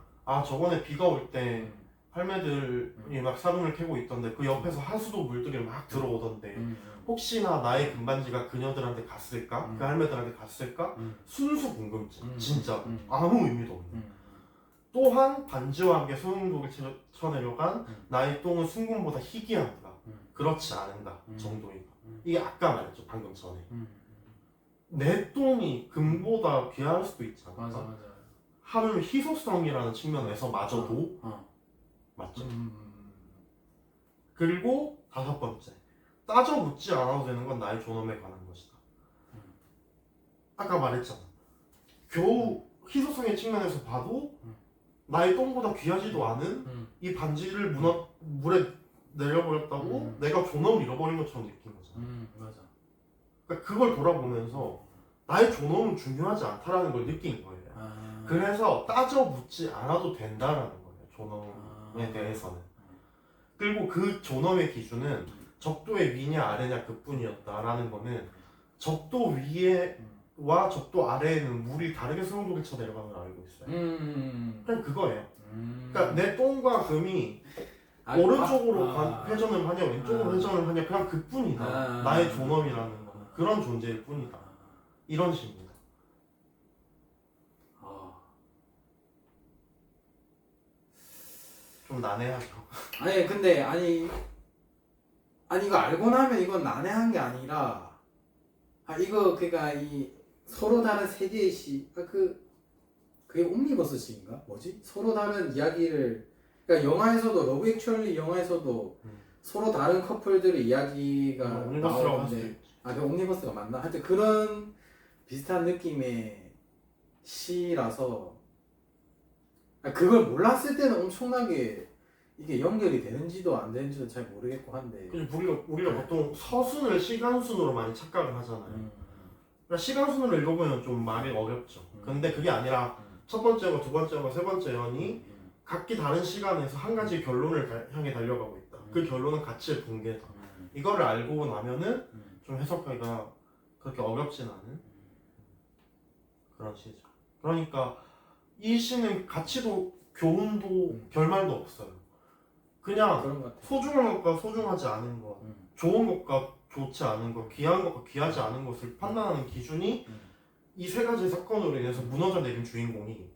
A: 저번에 비가 올 때 할매들이 막 사돈을 캐고 있던데 그 옆에서 하수도 물들이 막 들어오던데 혹시나 나의 금반지가 그녀들한테 갔을까? 그 할매들한테 갔을까? 순수 궁금증. 진짜 아무 의미도 없는. 또한 반지와 함께 소용돌이를 쳐내려간 나의 똥은 순금보다 희귀한가? 그렇지 않은가? 정도인가? 이게 아까 말했죠. 방금 전에. 내 똥이 금보다 귀할 수도 있지 않을까?
B: 맞아.
A: 하물 희소성이라는 측면에서 마저도 맞죠. 그리고 다섯 번째, 따져 묻지 않아도 되는 건 나의 존엄에 관한 것이다. 아까 말했잖아. 겨우 희소성의 측면에서 봐도 나의 똥보다 귀하지도 않은 이 반지를 물에 내려버렸다고 내가 존엄을 잃어버린 것처럼 느낀 거잖아.
B: 맞아.
A: 그러니까 그걸 돌아보면서 나의 존엄은 중요하지 않다라는 걸 느낀 거예요. 그래서 따져 묻지 않아도 된다라는 거예요. 존엄에 대해서는. 그리고 그 존엄의 기준은 적도의 위냐 아래냐 그뿐이었다라는 거는 적도 위에와 적도 아래에는 물이 다르게 소용돌이를 쳐 내려가는 걸 알고 있어요. 그냥 그거예요. 그러니까 내 똥과 금이 오른쪽으로 회전을 하냐 왼쪽으로 회전을 하냐 그냥 그뿐이다. 나의 존엄이라는 거는 그런 존재일 뿐이다. 이런 식입니다. 좀 난해하죠.
B: 이거 알고 나면 이건 난해한 게 아니라 이거 그러니까 이 서로 다른 세 개의 시 그게 옴니버스 시인가? 뭐지? 서로 다른 이야기를 그러니까 영화에서도 러브 액츄얼리 영화에서도 서로 다른 커플들의 이야기가
A: 옴니버스라고 할 수도
B: 나오는데
A: 있지.
B: 그 옴니버스가 맞나? 하여튼 그런 비슷한 느낌의 시라서 그걸 몰랐을 때는 엄청나게 이게 연결이 되는지도 안 되는지도 잘 모르겠고 한데
A: 우리가 보통 서순을 시간순으로 많이 착각을 하잖아요. 그러니까 시간순으로 읽어보면 좀 말이 어렵죠. 근데 그게 아니라 첫 번째 거, 두 번째 거, 세 번째 연이 각기 다른 시간에서 한 가지 결론을 향해 달려가고 있다. 그 결론은 가치의 붕괴다. 이거를 알고 나면은 좀 해석하기가 그렇게 어렵진 않은 그런 시죠. 그러니까 이 시는 가치도 교훈도 결말도 없어요. 그냥
B: 그런 것 같아.
A: 소중한 것과 소중하지 않은 것, 좋은 것과 좋지 않은 것, 귀한 것과 귀하지 않은 것을 판단하는 기준이 이 세 가지 사건으로 인해서 무너져 내린 주인공이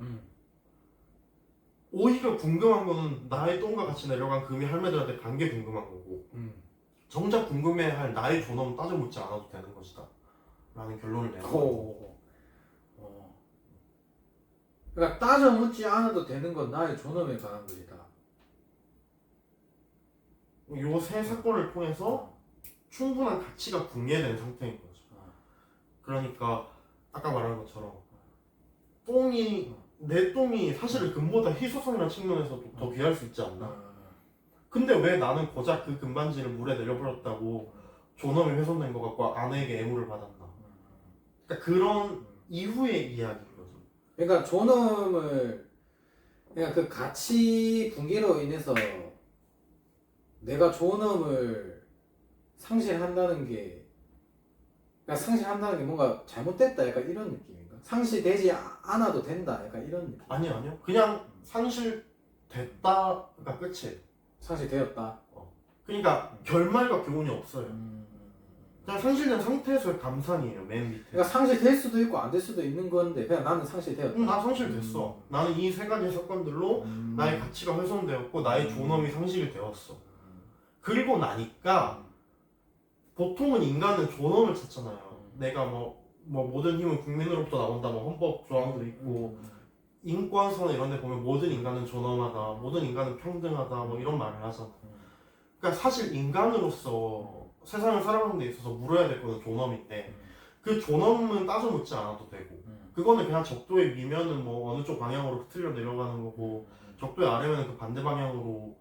A: 오히려 궁금한 거는 나의 똥과 같이 내려간 금이 할매들한테 간 게 궁금한 거고 정작 궁금해할 나의 존엄은 따져 묻지 않아도 되는 것이다 라는 결론을 내는 거예요.
B: 그러니까 따져 묻지 않아도 되는 건 나의 존엄에 관한 것이다.
A: 요 세 사건을 통해서 충분한 가치가 붕괴된 상태인 거죠. 그러니까 아까 말한 것처럼 내 똥이 사실은 금보다 희소성이라는 측면에서도 더 귀할 수 있지 않나. 근데 왜 나는 고작 그 금반지를 물에 내려버렸다고 존엄이 훼손된 것 같고 아내에게 애무를 받았나. 그러니까 그런 이후의 이야기인 거죠.
B: 그러니까 그러니까 그 가치 붕괴로 인해서 내가 존엄을 상실한다는 게 뭔가 잘못됐다 약간 이런 느낌인가? 상실되지 않아도 된다 약간 이런 느낌?
A: 아니요 그냥 상실됐다가 끝이에요.
B: 상실되었다.
A: 그러니까 결말과 교훈이 없어요. 그냥 상실된 상태에서의 감상이에요. 맨 밑에.
B: 그러니까 상실될 수도 있고 안 될 수도 있는 건데 그냥 나는 상실되었다.
A: 나 상실됐어. 나는 이 세 가지 사건들로 나의 가치가 훼손되었고 나의 존엄이 상실이 되었어. 그리고 나니까 보통은 인간은 존엄을 찾잖아요. 내가 뭐 모든 힘은 국민으로부터 나온다, 뭐 헌법 조항도 있고 인권선 이런 데 보면 모든 인간은 존엄하다, 모든 인간은 평등하다, 뭐 이런 말을 하잖아. 그러니까 사실 인간으로서 세상을 살아가는 데 있어서 물어야 될 거는 존엄인데 그 존엄은 따져 묻지 않아도 되고 그거는 그냥 적도에 미면은 뭐 어느 쪽 방향으로 흐트려 내려가는 거고 적도에 아래면은 그 반대 방향으로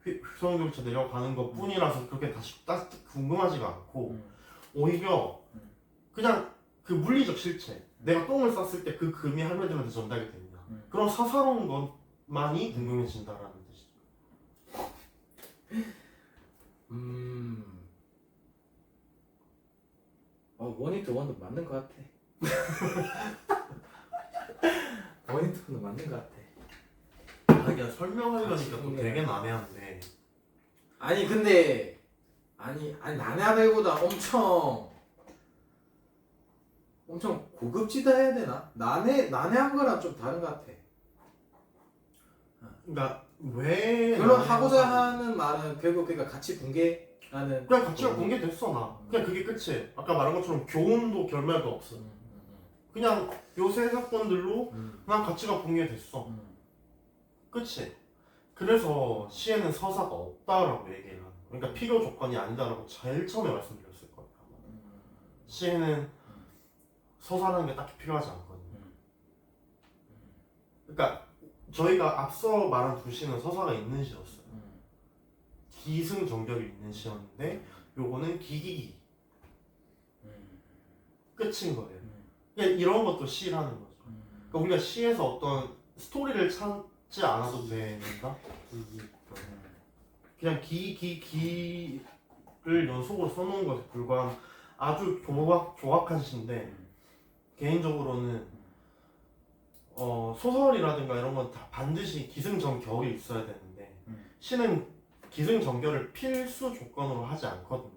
A: 휘성교차 내려가는 것 뿐이라서 그렇게 다시 궁금하지가 않고 오히려 그냥 그 물리적 실체 내가 똥을 쌌을 때 그 금이 할매들한테 전달이 되느냐 그런 사사로운 것만이 궁금해진다라는 뜻이죠.
B: 원히트 원도 맞는 것 같아. 원히트 원도 맞는 것 같아.
A: 그냥 설명하려니까 또 되게 난해한데
B: 아니 근데 아니 난해하다기보다 엄청 고급지다 해야 되나? 난해한 거랑 좀 다른 것 같아.
A: 그러니까 왜
B: 결론 하고자 하는 말은 결국 그러니까 가치 붕괴라는
A: 그냥 가치가 공개됐어 나 그냥 그게 끝이에요. 아까 말한 것처럼 교훈도 결말도 없어. 그냥 요 세 사건들로 난 가치가 공개됐어. 끝이. 그래서 시에는 서사가 없다라고 얘기를 하는 거야. 그러니까 필요 조건이 아니다라고 제일 처음에 말씀드렸을 거예요. 시에는 서사라는 게 딱히 필요하지 않거든요. 그러니까 저희가 앞서 말한 두 시는 서사가 있는 시였어요. 기승전결이 있는 시였는데 요거는 기기기 끝인 거예요. 그냥 이런 것도 시라는 거죠. 그러니까 우리가 시에서 어떤 스토리를 찾지 않아도 된다? 그냥 기를 연속으로 써놓은 것에 불과한 아주 조악한 시인데 개인적으로는 소설이라든가 이런 건 다 반드시 기승전결이 있어야 되는데 시는 기승전결을 필수 조건으로 하지 않거든요.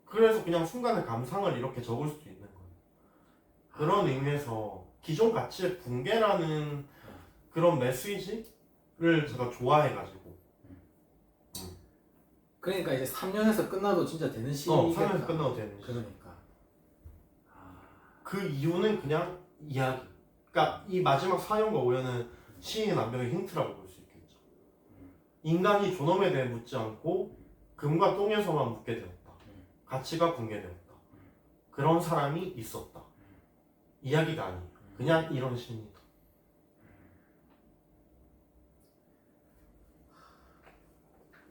A: 그래서 그냥 순간의 감상을 이렇게 적을 수도 있는 거예요. 그런 의미에서 기존 가치의 붕괴라는 그런 메시지를 제가 좋아해가지고
B: 그러니까 이제 3년에서 끝나도 진짜 되는 시기가
A: 3년에서 끝나도 되는 시.
B: 그러니까
A: 그 이유는 그냥 이야기. 그러니까 이 마지막 4년과 5년은 시인의 남병의 힌트라고 볼 수 있겠죠. 인간이 존엄에 대해 묻지 않고 금과 똥에서만 묻게 되었다. 가치가 붕괴되었다. 그런 사람이 있었다. 이야기가 아니에요. 그냥 이런 시입니다.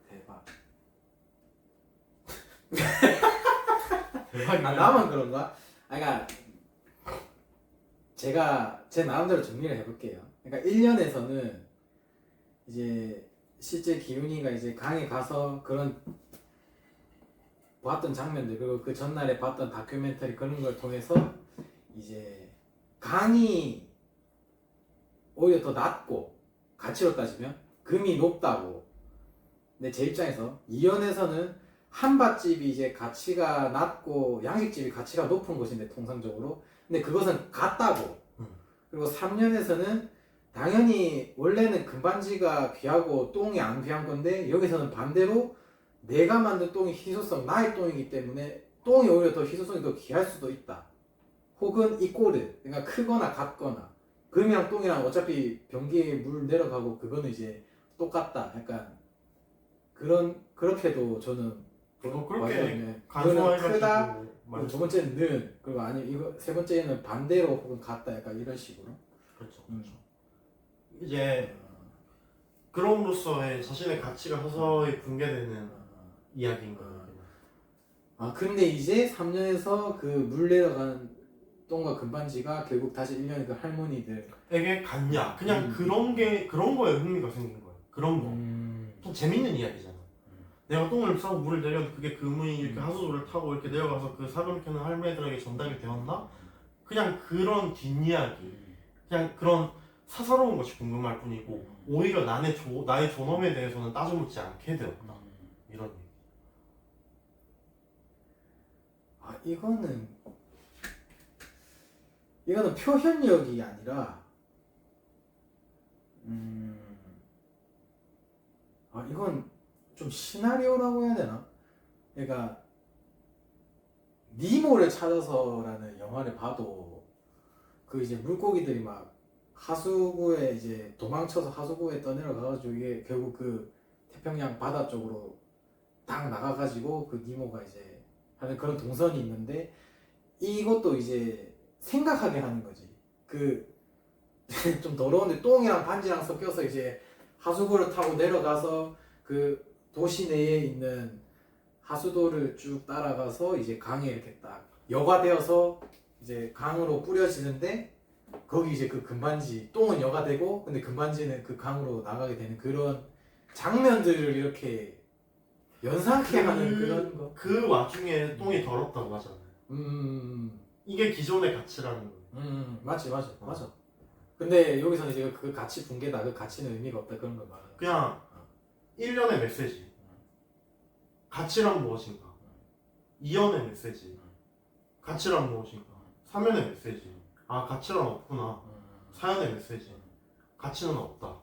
B: 대박.
A: 대박이네.
B: 나만 그런가? 그러니까 제가 제 마음대로 정리를 해볼게요. 그러니까 1년에서는 이제 실제 기훈이가 이제 강에 가서 그런 봤던 장면들 그리고 그 전날에 봤던 다큐멘터리 그런 걸 통해서 이제 강이 오히려 더 낮고 가치로 따지면 금이 높다고. 근데 제 입장에서 2연에서는 한밭집이 이제 가치가 낮고 양식집이 가치가 높은 곳인데 통상적으로 근데 그것은 같다고. 그리고 3년에서는 당연히 원래는 금반지가 귀하고 똥이 안 귀한 건데 여기서는 반대로 내가 만든 똥이 희소성 나의 똥이기 때문에 똥이 오히려 더 희소성이 더 귀할 수도 있다. 혹은 이꼬르 그러니까 크거나 같거나 금이랑 똥이랑 어차피 변기에 물 내려가고 그거는 이제 똑같다. 약간 그렇게도 저는
A: 그렇게
B: 그거는 크다.
A: 간소화해가지고
B: 두 번째는 는 그리고 아니 이거 세 번째는 반대로 혹은 같다. 약간 이런 식으로.
A: 그렇죠. 이제 그럼으로써의 자신의 가치가 서서히 붕괴되는 이야기인 거예요.
B: 아 근데 이제 3년에서 그 물 내려가는 똥과 금반지가 결국 다시 1년에 그 할머니들
A: 에게 갔냐? 그냥 그런 거에 흥미가 생긴 거예요. 그런 거. 좀 재밌는 이야기잖아. 내가 똥을 싸고 물을 내렸는데 그게 금이 이렇게 하수도를 타고 이렇게 내려가서 그 사람 캐는 할매들에게 전달이 되었나? 그냥 그런 뒷이야기. 그냥 그런 사사로운 것이 궁금할 뿐이고 오히려 나의 존엄에 대해서는 따져 묻지 않게 되었다. 이런 얘기.
B: 이거는 표현력이 아니라 이건 좀 시나리오라고 해야 되나? 그러니까 니모를 찾아서라는 영화를 봐도 그 이제 물고기들이 막 하수구에 이제 도망쳐서 하수구에 떠내려가가지고 이게 결국 그 태평양 바다 쪽으로 딱 나가가지고 그 니모가 이제 하는 그런 동선이 있는데 이것도 이제 생각하게 하는 거지. 그 좀 더러운데 똥이랑 반지랑 섞여서 이제 하수구를 타고 내려가서 그 도시 내에 있는 하수도를 쭉 따라가서 이제 강에 이렇게 딱 여가 되어서 이제 강으로 뿌려지는데 거기 이제 그 금반지 똥은 여가 되고 근데 금반지는 그 강으로 나가게 되는 그런 장면들을 이렇게 연상케 하는 그런 거.
A: 그 와중에 똥이 더럽다고 하잖아요. 이게 기존의 가치라는 거예요.
B: 맞지. 근데 여기서는 이제 그 가치 붕괴다, 그 가치는 의미가 없다 그런 걸 말하는.
A: 그냥 일련의 메시지. 가치란 무엇인가? 2연의 메시지. 가치란 무엇인가? 3연의 메시지. 아, 가치란 없구나. 4연의 메시지. 가치는 없다.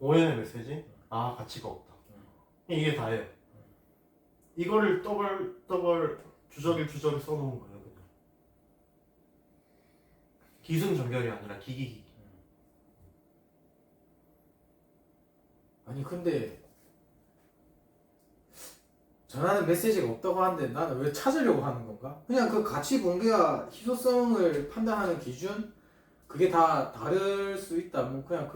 A: 5연의 메시지. 아, 가치가 없다. 이게 다예요. 이거를 더블 주저길 써놓은 거예요. 그냥. 기승전결이 아니라 기기기기.
B: 아니 근데 전하는 메시지가 없다고 하는데 나는 왜 찾으려고 하는 건가? 그냥 그 가치 붕괴와 희소성을 판단하는 기준 그게 다 다를 수 있다. 뭐 그냥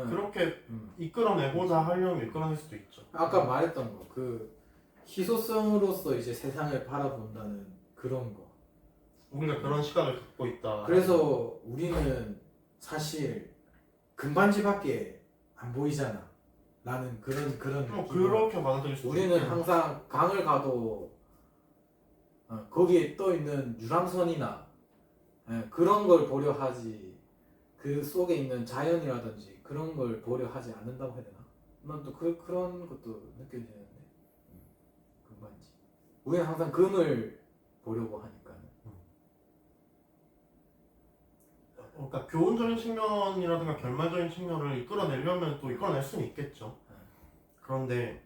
A: 그렇게 이끌어내고자 하려면 이끌어낼 수도 있죠.
B: 아까 말했던 거 그 희소성으로서 이제 세상을 바라본다는 그런 거.
A: 우리가 그런 시각을 갖고 있다.
B: 그래서 우리는 사실 금반지밖에 안 보이잖아. 라는 그런
A: 그렇게 받아들일 수도
B: 우리는
A: 있겠네.
B: 항상 강을 가도 거기에 떠 있는 유람선이나 그런 걸 보려 하지 그 속에 있는 자연이라든지 그런 걸 보려 하지 않는다고 해야 되나? 난 또 그런 것도 느껴지는데 금반지 우리는 항상 금을 보려고 하니까.
A: 그러니까 교훈적인 측면이라든가 결말적인 측면을 이끌어내려면 또 이끌어낼 수는 있겠죠. 그런데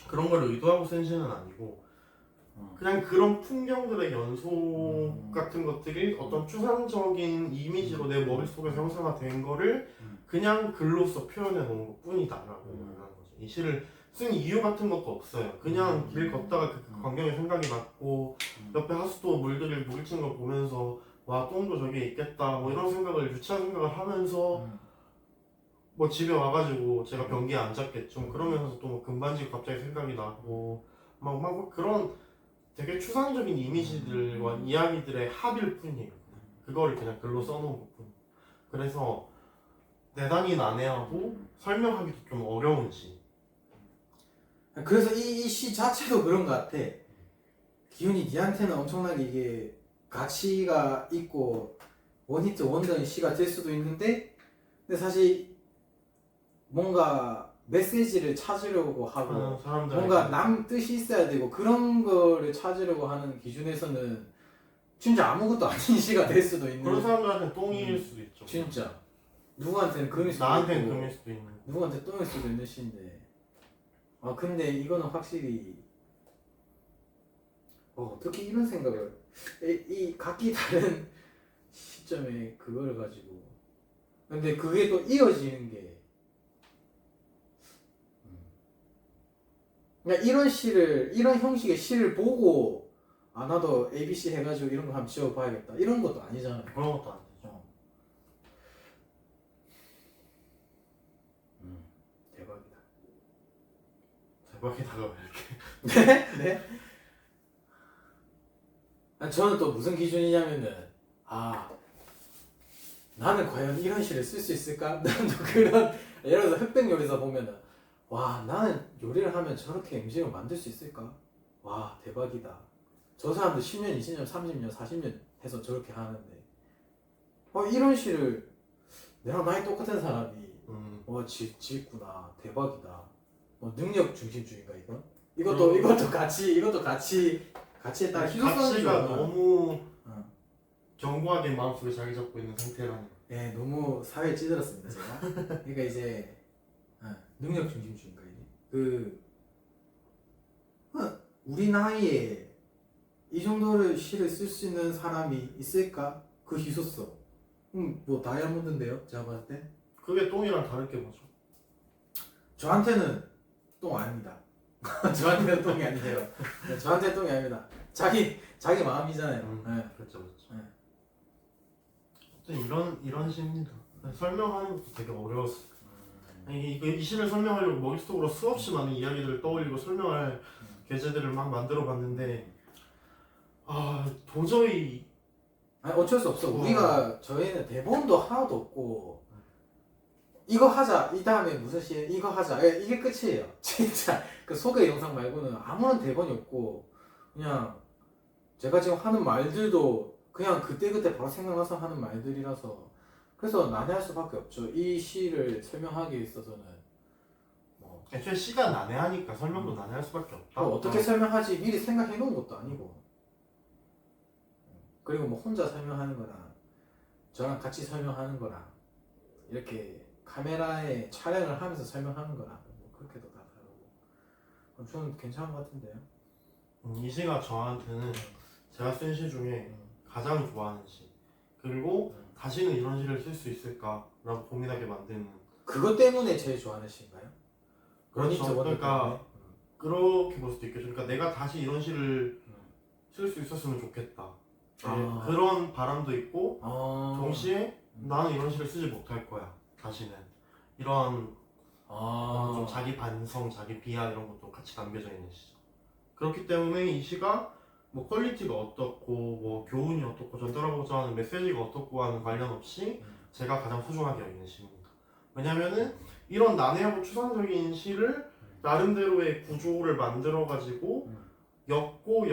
A: 그런 걸 의도하고 쓴 시는 아니고 그냥 그런 풍경들의 연속 같은 것들이 어떤 추상적인 이미지로 내 머릿속에서 형상화 된 거를 그냥 글로써 표현해 놓은 것 뿐이다라고 말하는 거죠. 이 시를 쓴 이유 같은 것도 없어요. 그냥 길 걷다가 그 광경에 생각이 났고 옆에 하수도 물들을 부딪히는 걸 보면서 와 똥도 저기에 있겠다 뭐 이런 생각을 유치한 생각을 하면서 뭐 집에 와가지고 제가 변기에 앉았겠죠. 그러면서 또 뭐 금반지 갑자기 생각이 나고 막 그런 되게 추상적인 이미지들과 이야기들의 합일 뿐이에요. 그거를 그냥 글로 써놓은 것뿐. 그래서 대단히 난해하고 설명하기도 좀 어려운 시.
B: 그래서 이 시 자체도 그런 것 같아. 기훈이 니한테는 엄청나게 이게 가치가 있고 원히트 원더인 시가 될 수도 있는데 근데 사실 뭔가 메시지를 찾으려고 하고 뭔가 남 뜻이 있어야 되고 그런 거를 찾으려고 하는 기준에서는 진짜 아무것도 아닌 시가 될 수도 있는.
A: 그런 사람들한테는 똥일 수도 있죠.
B: 진짜 누구한테는 금일 수도
A: 나한테는
B: 있고
A: 금일 수도 있는.
B: 누구한테 똥일 수도 있는 시인데 근데 이거는 확실히 어떻게 이런 생각을 이 각기 다른 시점에 그거를 가지고 근데 그게 또 이어지는 게 그러니까 이런 형식의 시를 보고 나도 ABC 해가지고 이런 거 한번 지어봐야겠다 이런 것도 아니잖아요.
A: 그런 것도 안 되죠.
B: 대박이다.
A: 대박이다가 왜 이렇게?
B: 네? 저는 또 무슨 기준이냐면은 나는 과연 이런 시를 쓸 수 있을까? 나는 또 그런 예를 들어서 흑백 요리사 보면은 와 나는 요리를 하면 저렇게 음식을 만들 수 있을까? 와 대박이다. 저 사람들 10년, 20년, 30년, 40년 해서 저렇게 하는데 이런 시를 내랑 나이 똑같은 사람이 짓구나 대박이다. 능력 중심주의인가 이건? 이것도 같이 가치에 따라 희소성이
A: 가치가
B: 좋아.
A: 너무
B: 어.
A: 견고하게 마음속에 자리 잡고 있는 상태라는 거.
B: 네, 너무 사회에 찌들었습니다 제가. 그러니까 이제 능력 중심주의인가 이게. 우리 나이에 이 정도를 시를 쓸 수 있는 사람이 있을까? 그 희소성. 뭐 다이아몬드인데요, 제가 봤을 때.
A: 그게 똥이랑 다를 게 뭐죠?
B: 저한테는 똥 아닙니다. 저한테는 똥이 아니에요. 네, 저한테는 똥이 아닙니다. 자기 마음이잖아요. 네.
A: 그렇죠, 그렇죠.
B: 네.
A: 아무튼 이런 시입니다. 설명하는 것도 되게 어려웠어요. 이 시를 설명하려고 머릿속으로 수없이 많은 이야기들을 떠올리고 설명할 계제들을 막 만들어봤는데 도저히
B: 아니, 어쩔 수 없어. 우리가 저희는 대본도 하나도 없고 이거 하자. 이 다음에 무슨 시 이거 하자. 예, 이게 끝이에요. 진짜 그 소개 영상 말고는 아무런 대본이 없고 그냥 제가 지금 하는 말들도 그냥 그때그때 바로 생각나서 하는 말들이라서 그래서 난해할 수밖에 없죠. 이 시를 설명하기 있어서는 뭐
A: 애초에 시가 난해하니까 설명도 난해할 수밖에 없다.
B: 어떻게 설명하지 미리 생각해 놓은 것도 아니고 그리고 뭐 혼자 설명하는 거랑 저랑 같이 설명하는 거랑 이렇게 카메라에 촬영을 하면서 설명하는 거랑 뭐 그렇게도 다 다르고 그럼 저는 괜찮은 것 같은데요.
A: 이 시가 저한테는 제가 쓴 시 중에 가장 좋아하는 시. 그리고 다시는 이런 시를 쓸 수 있을까라고 고민하게 만드는.
B: 그것 때문에 제일 좋아하는 시인가요?
A: 그렇죠. 그러니까 그렇게 볼 수도 있겠죠. 그러니까 내가 다시 이런 시를 쓸 수 있었으면 좋겠다. 네, 그런 바람도 있고 동시에 나는 이런 시를 쓰지 못할 거야. 다시는 이런 좀 자기 반성, 자기 비하 이런 것도 같이 담겨져 있는 시죠. 그렇기 때문에 이 시가 뭐 퀄리티가 어떻고 뭐 교훈이 어떻고 전달하고자 하는 메시지가 어떻고 하는 관련 없이 제가 가장 소중하게 여기는 시입니다. 왜냐면은 이런 난해하고 추상적인 시를 나름대로의 구조를 만들어 가지고 엮고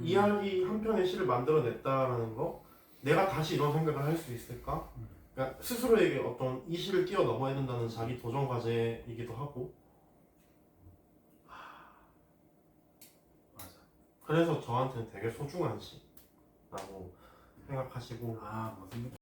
A: 이야기 한 편의 시를 만들어냈다라는 거, 내가 다시 이런 생각을 할 수 있을까? 그러니까 스스로에게 어떤 이 시를 뛰어넘어야 된다는 자기 도전 과제이기도 하고.
B: 맞아.
A: 그래서 저한테는 되게 소중한 시라고 생각하시고.
B: 무슨 느낌